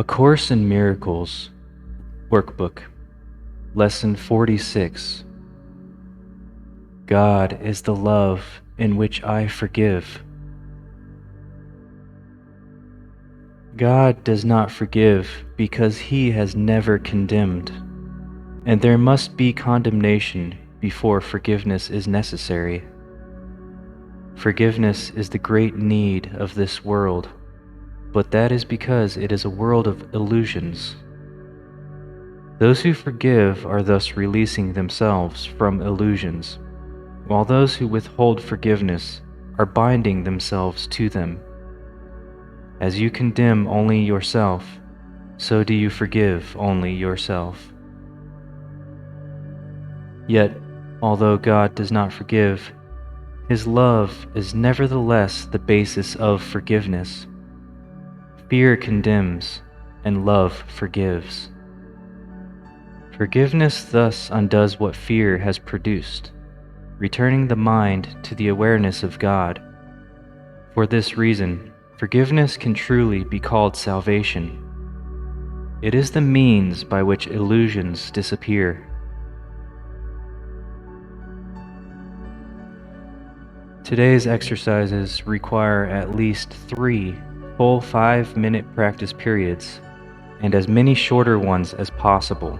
A Course in Miracles, Workbook, Lesson 46. God is the love in which I forgive. God does not forgive because He has never condemned, and there must be condemnation before forgiveness is necessary. Forgiveness is the great need of this world, but that is because it is a world of illusions. Those who forgive are thus releasing themselves from illusions, while those who withhold forgiveness are binding themselves to them. As you condemn only yourself, so do you forgive only yourself. Yet, although God does not forgive, His love is nevertheless the basis of forgiveness. Fear condemns, and love forgives. Forgiveness thus undoes what fear has produced, returning the mind to the awareness of God. For this reason, forgiveness can truly be called salvation. It is the means by which illusions disappear. Today's exercises require at least 3 full 5-minute practice periods, and as many shorter ones as possible.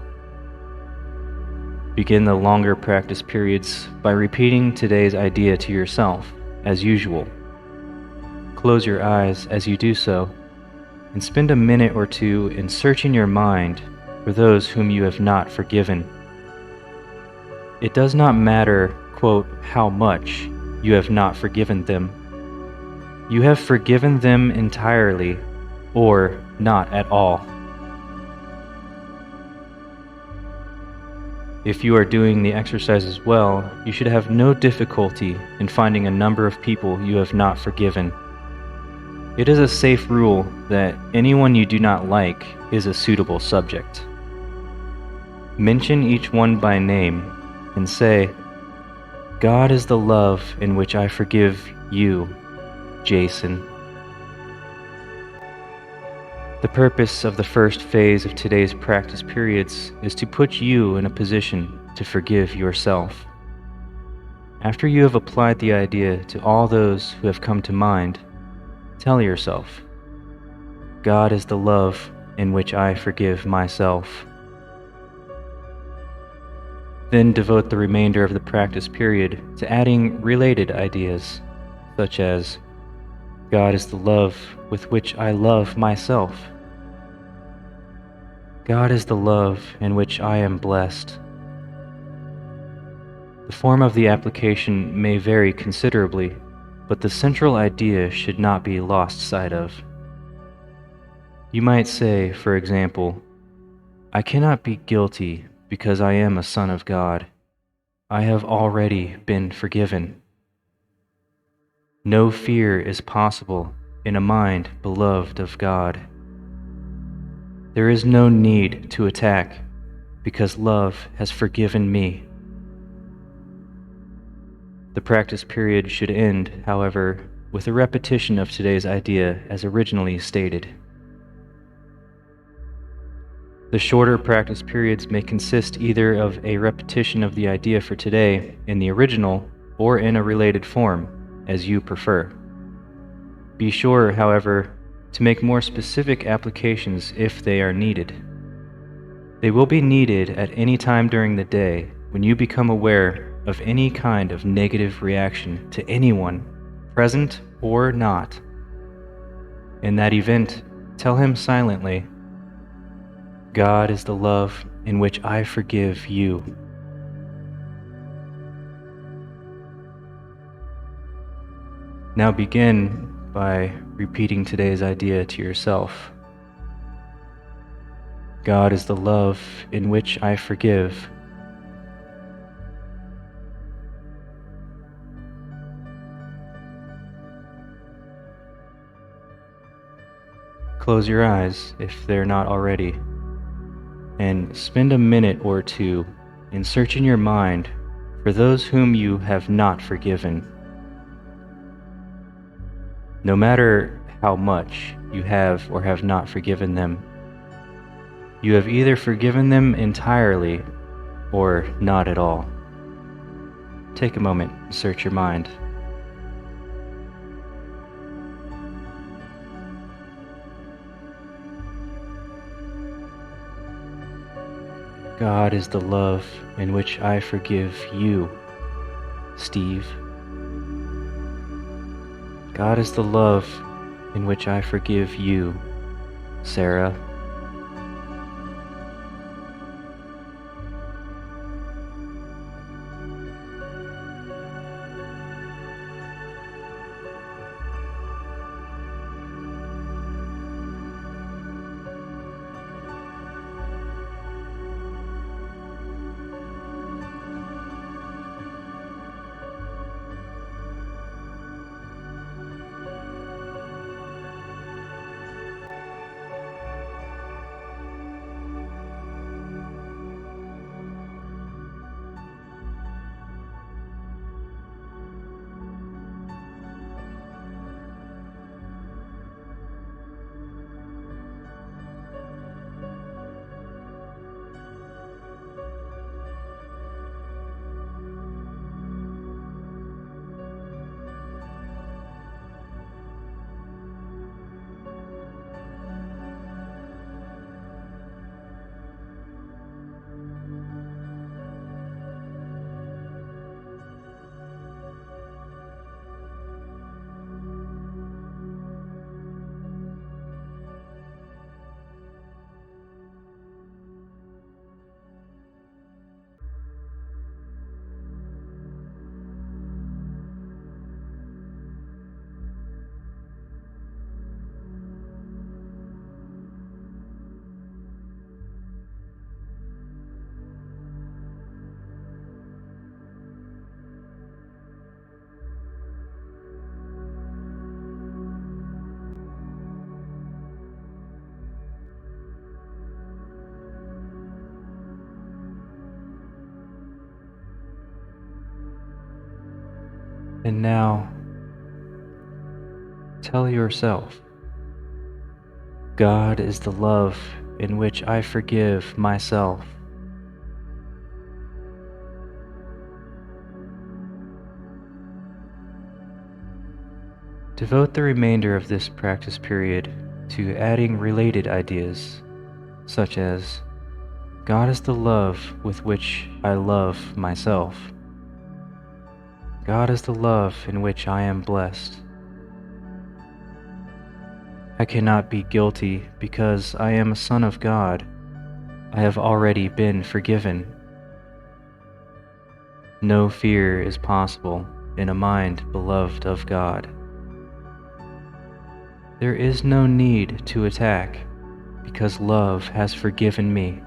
Begin the longer practice periods by repeating today's idea to yourself, as usual. Close your eyes as you do so, and spend a minute or two in searching your mind for those whom you have not forgiven. It does not matter, quote, how much you have not forgiven them. You have forgiven them entirely, or not at all. If you are doing the exercises well, you should have no difficulty in finding a number of people you have not forgiven. It is a safe rule that anyone you do not like is a suitable subject. Mention each one by name and say, God is the love in which I forgive you, Jason. The purpose of the first phase of today's practice periods is to put you in a position to forgive yourself. After you have applied the idea to all those who have come to mind, tell yourself, God is the love in which I forgive myself. Then devote the remainder of the practice period to adding related ideas, such as, God is the love with which I love myself. God is the love in which I am blessed. The form of the application may vary considerably, but the central idea should not be lost sight of. You might say, for example, I cannot be guilty because I am a son of God. I have already been forgiven. No fear is possible in a mind beloved of God. There is no need to attack because love has forgiven me. The practice period should end, however, with a repetition of today's idea as originally stated. The shorter practice periods may consist either of a repetition of the idea for today in the original or in a related form, as you prefer. Be sure, however, to make more specific applications if they are needed. They will be needed at any time during the day when you become aware of any kind of negative reaction to anyone, present or not. In that event, tell him silently, God is the love in which I forgive you. Now begin by repeating today's idea to yourself. God is the love in which I forgive. Close your eyes if they're not already, and spend a minute or two in searching your mind for those whom you have not forgiven. No matter how much you have or have not forgiven them, You have either forgiven them entirely or not at all. Take a moment and search your mind. God is the love in which I forgive you, Steve. God is the love in which I forgive you, Sarah. And now, tell yourself, God is the love in which I forgive myself. Devote the remainder of this practice period to adding related ideas, such as, God is the love with which I love myself. God is the love in which I am blessed. I cannot be guilty because I am a son of God. I have already been forgiven. No fear is possible in a mind beloved of God. There is no need to attack because love has forgiven me.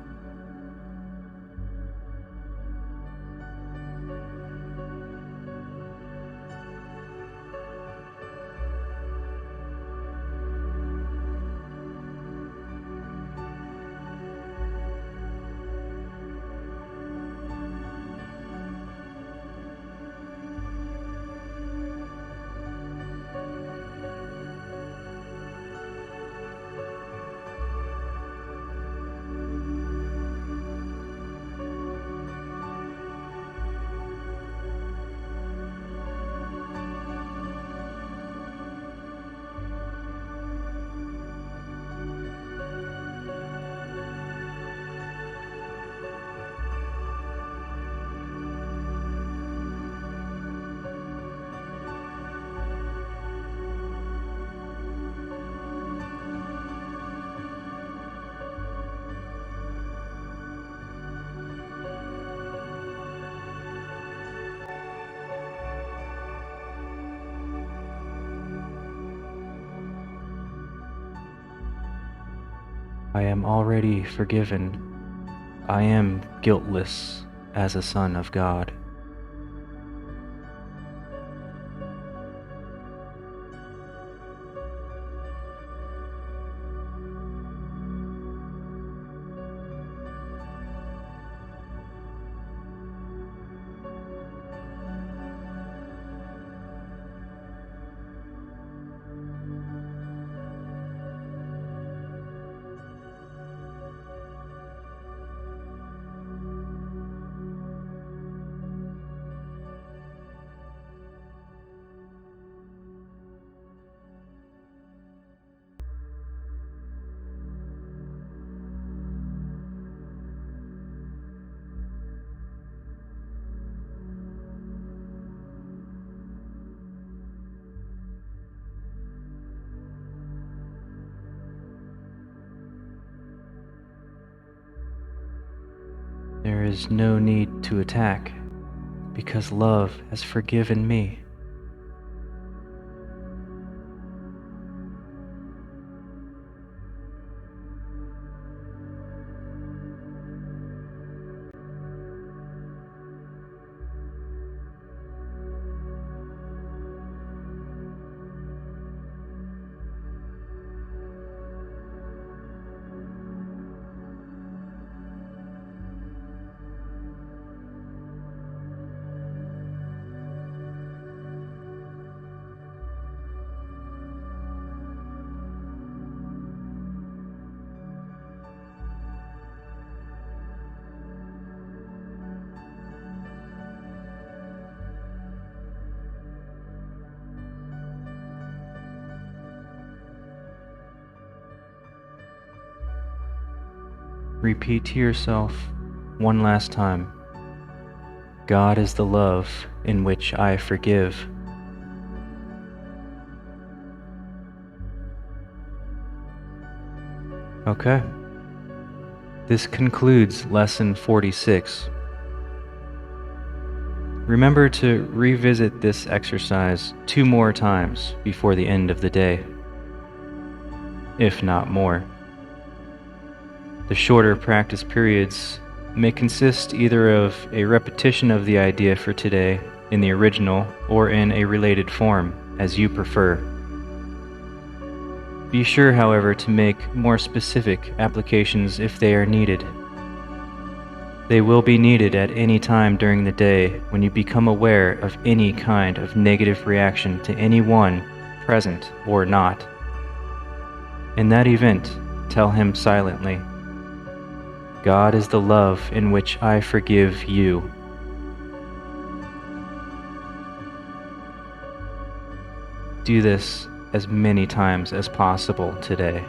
I am already forgiven. I am guiltless as a son of God. there is no need to attack, because love has forgiven me. Repeat to yourself one last time. God is the love in which I forgive. Okay. This concludes Lesson 46. Remember to revisit this exercise 2 more times before the end of the day, if not more. The shorter practice periods may consist either of a repetition of the idea for today in the original or in a related form, as you prefer. Be sure, however, to make more specific applications if they are needed. They will be needed at any time during the day when you become aware of any kind of negative reaction to anyone, present or not. In that event, tell him silently, God is the love in which I forgive you. Do this as many times as possible today.